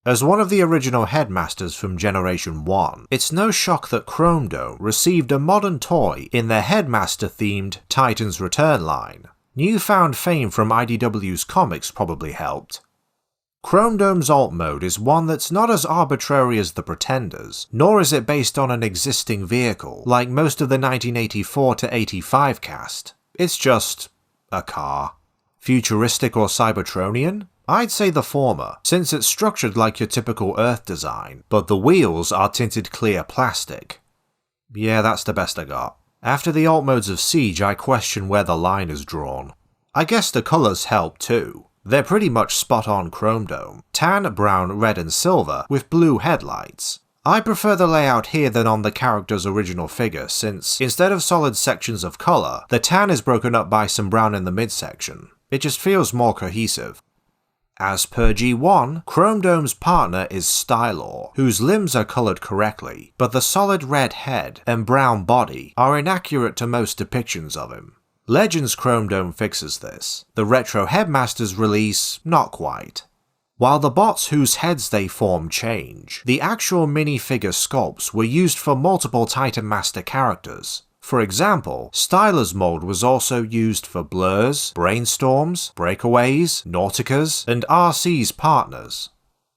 As one of the original headmasters from Generation 1, it's no shock that Chromedome received a modern toy in their headmaster-themed Titan's Return line. Newfound fame from IDW's comics probably helped. Chromedome's alt mode is one that's not as arbitrary as the Pretenders, nor is it based on an existing vehicle like most of the 1984 to 85 cast. It's just a car. Futuristic or Cybertronian? I'd say the former, since it's structured like your typical Earth design, but the wheels are tinted clear plastic. Yeah, that's the best I got. After the alt modes of Siege, I question where the line is drawn. I guess the colours help too. They're pretty much spot on Chromedome, tan, brown, red and silver with blue headlights. I prefer the layout here than on the character's original figure, since instead of solid sections of colour, the tan is broken up by some brown in the midsection. It just feels more cohesive. As per G1, Chromedome's partner is Stylor, whose limbs are coloured correctly, but the solid red head and brown body are inaccurate to most depictions of him. Legends Chromedome fixes this. The Retro Headmasters release, not quite. While the bots whose heads they form change, the actual minifigure sculpts were used for multiple Titan Master characters. For example, Stylor's mold was also used for Blur's, Brainstorm's, Breakaways, Nautica's, and RC's partners.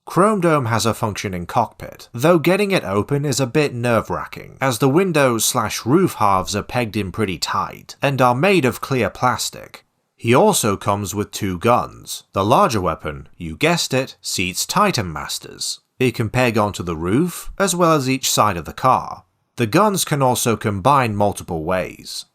Chromedome has a functioning cockpit, though getting it open is a bit nerve-wracking, as the window/roof halves are pegged in pretty tight, and are made of clear plastic. He also comes with 2 guns. The larger weapon, you guessed it, seats Titan Masters. It can peg onto the roof, as well as each side of the car. The guns can also combine multiple ways.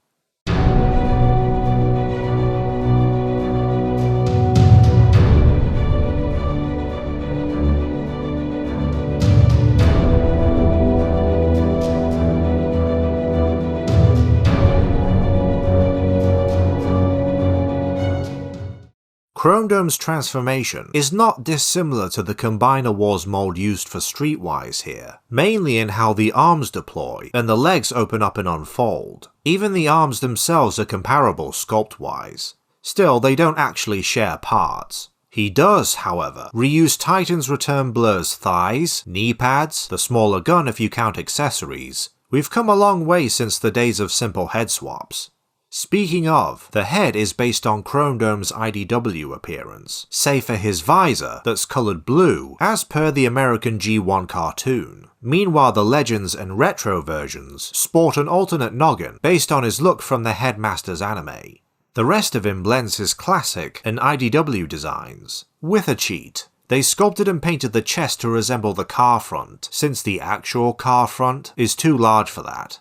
Chromedome's transformation is not dissimilar to the Combiner Wars mold used for Streetwise here, mainly in how the arms deploy and the legs open up and unfold. Even the arms themselves are comparable sculpt-wise. Still, they don't actually share parts. He does, however, reuse Titan's Return Blur's thighs, knee pads, the smaller gun if you count accessories. We've come a long way since the days of simple head swaps. Speaking of, the head is based on Chromedome's IDW appearance, save for his visor that's coloured blue as per the American G1 cartoon. Meanwhile, the Legends and Retro versions sport an alternate noggin based on his look from the Headmaster's anime. The rest of him blends his classic and IDW designs, with a cheat. They sculpted and painted the chest to resemble the car front, since the actual car front is too large for that.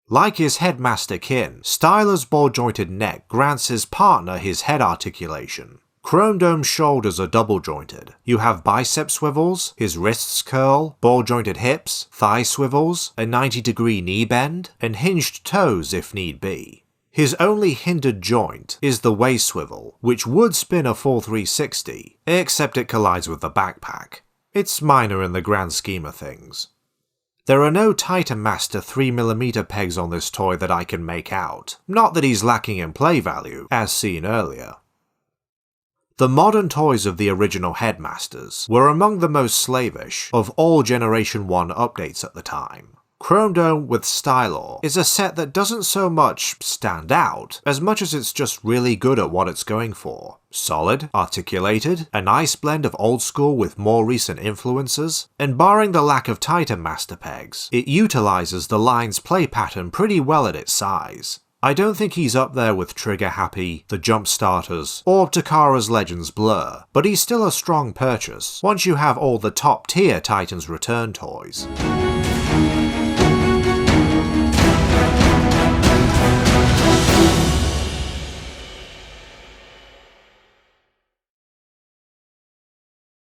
Like his headmaster kin, Stylor's ball-jointed neck grants his partner his head articulation. Chromedome's shoulders are double-jointed. You have bicep swivels, his wrists curl, ball-jointed hips, thigh swivels, a 90-degree knee bend, and hinged toes if need be. His only hindered joint is the waist swivel, which would spin a full 360, except it collides with the backpack. It's minor in the grand scheme of things. There are no Titan Master 3mm pegs on this toy that I can make out, not that he's lacking in play value, as seen earlier. The modern toys of the original Headmasters were among the most slavish of all Generation 1 updates at the time. Chromedome with Stylor is a set that doesn't so much stand out as much as it's just really good at what it's going for. Solid, articulated, a nice blend of old school with more recent influences, and barring the lack of Titan Master pegs, it utilizes the line's play pattern pretty well at its size. I don't think he's up there with Trigger Happy, the Jump Starters, or Takara's Legends Blur, but he's still a strong purchase once you have all the top tier Titan's Return toys.